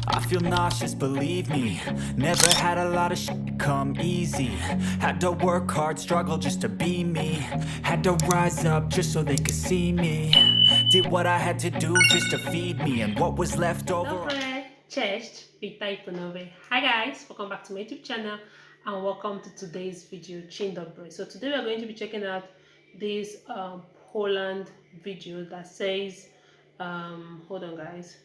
I feel nauseous, believe me. Never had a lot of shit come easy. Had to work hard, struggle just to be me. Had to rise up just so they could see me. Did what I had to do just to feed me. And what was left over. Dobre, cześć, witaj ponownie. Hi guys, welcome back to my YouTube channel and welcome to today's video, Dzień dobry. So today we are going to be checking out this Poland video that says, hold on guys,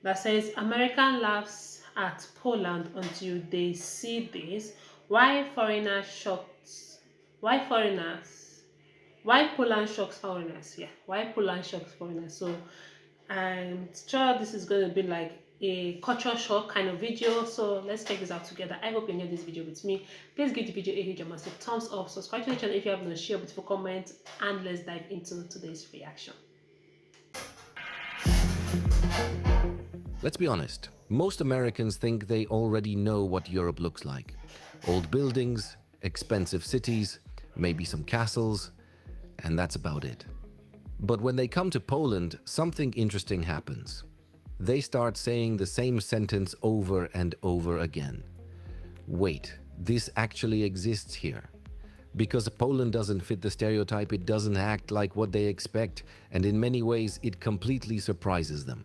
that says American laughs at Poland until they see this. Why foreigners shocks? Why foreigners? Why Poland shocks foreigners? Yeah, why Poland shocks foreigners? So I'm sure this is going to be like a culture shock kind of video. So let's check this out together. I hope you enjoyed this video with me. Please give the video a huge and massive thumbs up. Subscribe to the channel if you have not, share, beautiful comment, and let's dive into today's reaction. Let's be honest, most Americans think they already know what Europe looks like. Old buildings, expensive cities, maybe some castles, and that's about it. But when they come to Poland, something interesting happens. They start saying the same sentence over and over again. Wait, this actually exists here. Because Poland doesn't fit the stereotype, it doesn't act like what they expect, and in many ways it completely surprises them.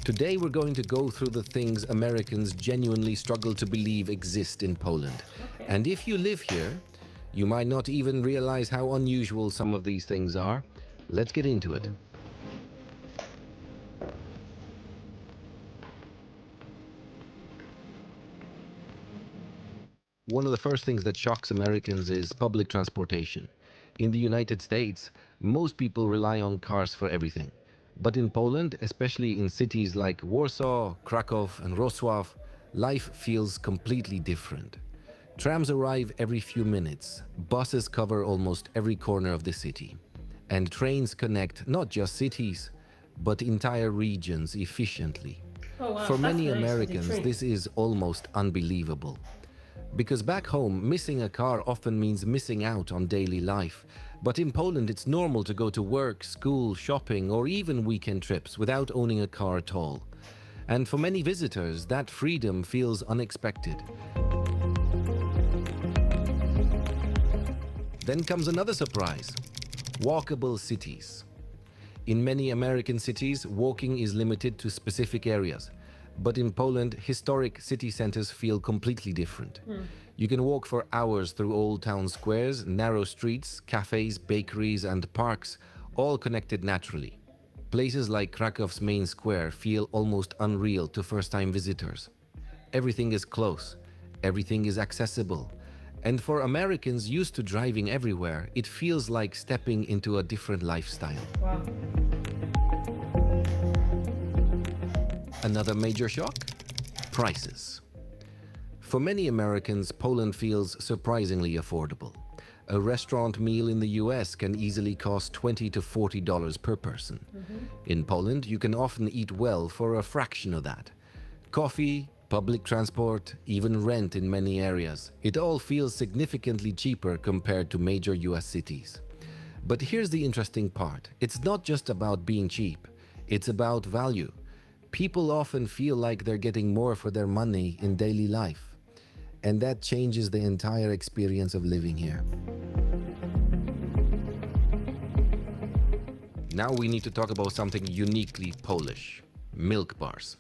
Today we're going to go through the things Americans genuinely struggle to believe exist in Poland. Okay. And if you live here, you might not even realize how unusual some of these things are. Let's get into it. One of the first things that shocks Americans is public transportation. In the United States, most people rely on cars for everything. But in Poland, especially in cities like Warsaw, Krakow, and Wrocław, life feels completely different. Trams arrive every few minutes, buses cover almost every corner of the city, and trains connect not just cities, but entire regions efficiently. Oh wow, For that's many nice. The Americans, train. this is almost unbelievable. Because back home, missing a car often means missing out on daily life. But in Poland, it's normal to go to work, school, shopping, or even weekend trips without owning a car at all. And for many visitors, that freedom feels unexpected. Then comes another surprise: walkable cities. In many American cities, walking is limited to specific areas. But in Poland, historic city centers feel completely different. You can walk for hours through old town squares, narrow streets, cafes, bakeries, and parks, all connected naturally. Places like Krakow's main square feel almost unreal to first-time visitors. Everything is close, everything is accessible. And for Americans used to driving everywhere, it feels like stepping into a different lifestyle. Wow. Another major shock? Prices. For many Americans, Poland feels surprisingly affordable. A restaurant meal in the US can easily cost $20 to $40 per person. In Poland, you can often eat well for a fraction of that. Coffee, public transport, even rent in many areas. It all feels significantly cheaper compared to major US cities. But here's the interesting part. It's not just about being cheap. It's about value. People often feel like they're getting more for their money in daily life. And that changes the entire experience of living here. Now we need to talk about something uniquely Polish: milk bars.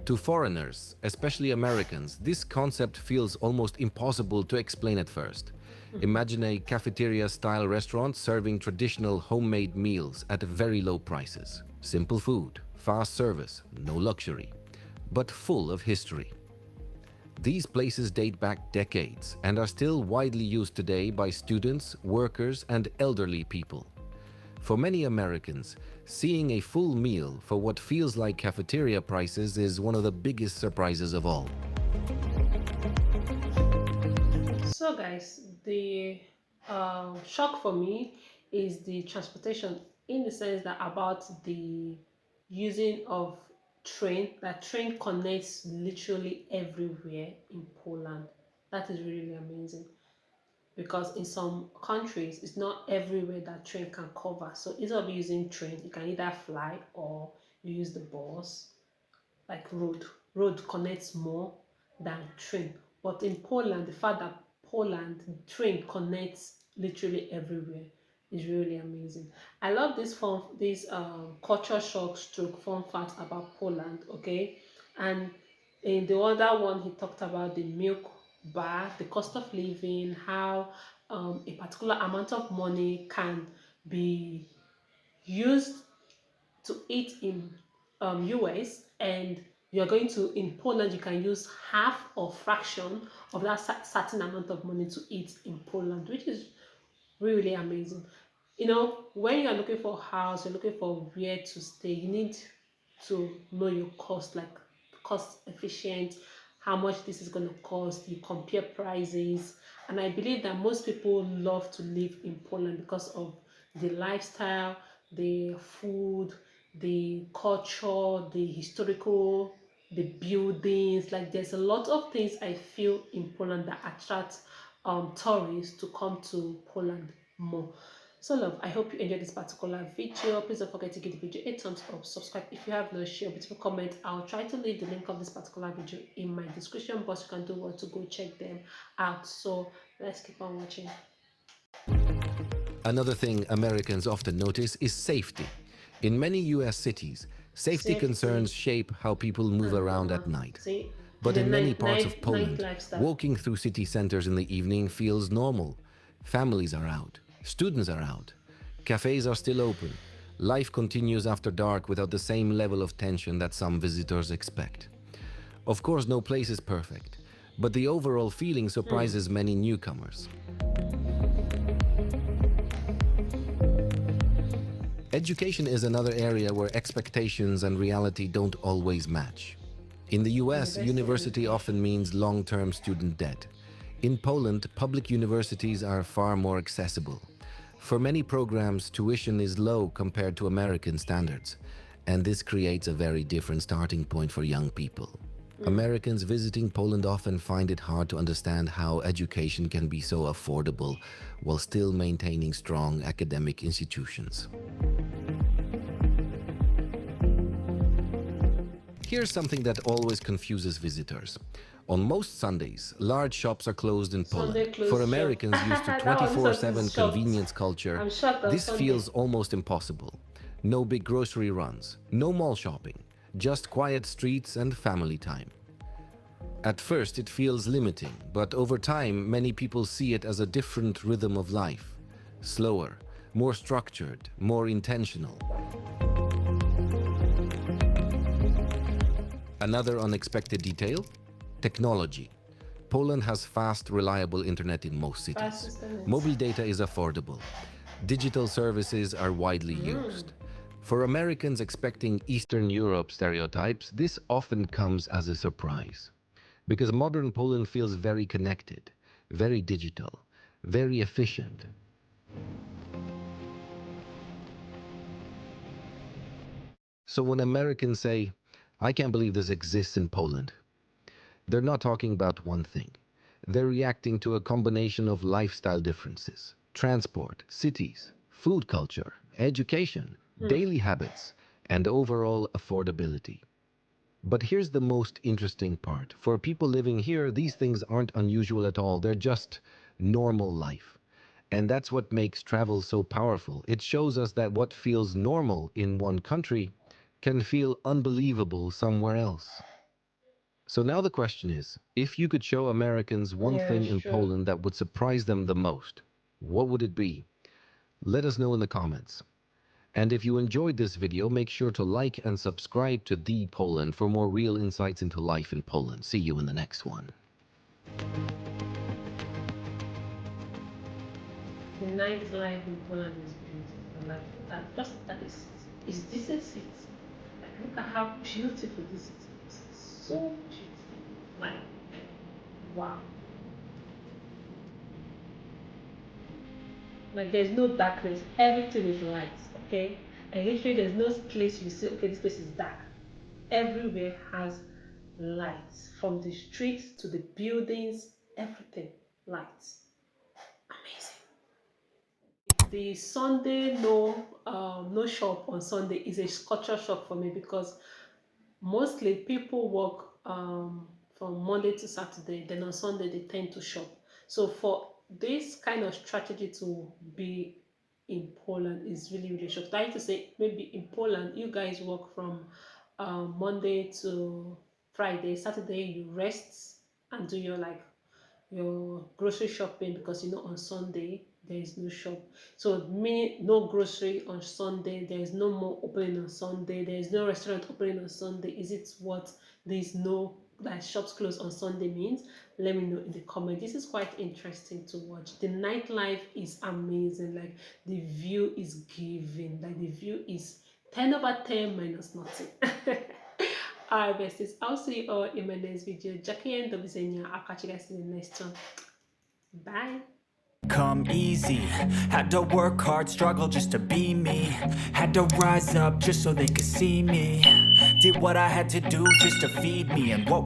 To foreigners, especially Americans, this concept feels almost impossible to explain at first. Imagine a cafeteria-style restaurant serving traditional homemade meals at very low prices. Simple food, fast service, no luxury, but full of history. These places date back decades and are still widely used today by students, workers, and elderly people. For many Americans, seeing a full meal for what feels like cafeteria prices is one of the biggest surprises of all. So, guys, the shock for me is the transportation, in the sense that about the using of train. That train connects literally everywhere in Poland. That is really amazing. because in some countries it's not everywhere that train can cover. So instead of using train, you can either fly or you use the bus, like road connects more than train. But in Poland, the fact that Poland train connects literally everywhere is really amazing. I love this culture shock stroke fun fact about Poland. Okay, and in the other one he talked about the milk bar, the cost of living, how a particular amount of money can be used to eat in US, and you're going to in Poland you can use half or fraction of that certain amount of money to eat in Poland, which is really amazing. You know, when you're looking for a house, you're looking for where to stay, you need to know your cost, like cost efficient, how much this is going to cost. You compare prices, and I believe that most people love to live in Poland because of the lifestyle, the food, the culture, the historical, the buildings. Like there's a lot of things I feel in Poland that attract tourists to come to Poland more. So love, I hope you enjoyed this particular video. Please don't forget to give the video a thumbs up, subscribe if you have not, share, beautiful comment. I'll try to leave the link of this particular video in my description box. You can do what to go check them out. So let's keep on watching. Another thing Americans often notice is safety. In many US cities, safety concerns shape how people move around at night. See, But the in many parts of night Poland, lifestyle. walking through city centers in the evening feels normal. Families are out, students are out, cafes are still open. Life continues after dark without the same level of tension that some visitors expect. Of course, no place is perfect, but the overall feeling surprises many newcomers. Education is another area where expectations and reality don't always match. In the US, university often means long-term student debt. In Poland, public universities are far more accessible. For many programs, tuition is low compared to American standards, and this creates a very different starting point for young people. Americans visiting Poland often find it hard to understand how education can be so affordable while still maintaining strong academic institutions. Here's something that always confuses visitors. On most Sundays, large shops are closed in Poland. closed For shop. Americans used to That one 24/7 shocked. convenience culture, I'm shocked on this Sunday. feels almost impossible. No big grocery runs, no mall shopping, just quiet streets and family time. At first, it feels limiting, but over time, many people see it as a different rhythm of life. Slower, more structured, more intentional. Another unexpected detail: technology. Poland has fast, reliable internet in most cities. Fast internet. Mobile data is affordable. Digital services are widely used. For Americans expecting Eastern Europe stereotypes, this often comes as a surprise. Because modern Poland feels very connected, very digital, very efficient. So when Americans say, "I can't believe this exists in Poland," they're not talking about one thing. They're reacting to a combination of lifestyle differences, transport, cities, food culture, education, daily habits, and overall affordability. But here's the most interesting part. For people living here, these things aren't unusual at all. They're just normal life. And that's what makes travel so powerful. It shows us that what feels normal in one country can feel unbelievable somewhere else. So now the question is, if you could show Americans one Yeah, thing in sure. Poland that would surprise them the most, what would it be? Let us know in the comments. And if you enjoyed this video, make sure to like and subscribe to The Poland for more real insights into life in Poland. See you in the next one. The nightlife in Poland is beautiful. Like that, just at this, is this a city? Like, look at how beautiful this city is. So beautiful. Like, wow. Like there's no darkness. Everything is light. Okay. And literally there's no place you see, okay, this place is dark. Everywhere has lights. From the streets to the buildings, everything lights. the Sunday no shop on Sunday is a culture shock for me because mostly people work from Monday to Saturday, then on Sunday they tend to shop. So for this kind of strategy to be in Poland is really really shocked. I like to say maybe in Poland you guys work from Monday to Friday, Saturday you rest and do your grocery shopping because you know on Sunday there is no shop. So meaning no grocery on Sunday, there is no more opening on Sunday, there is no restaurant opening on Sunday. Is it what there is no like shops closed on Sunday means? Let me know in the comment. This is quite interesting to watch. The nightlife is amazing. Like the view is giving. Like the view is 10 over 10 minus nothing. Alright, besties. I'll see you all in my next video. Jackie and Dobizenya. I'll catch you guys in the next one. Bye. Come easy, had to work hard, struggle just to be me. Had to rise up just so they could see me. Did what I had to do just to feed me, and what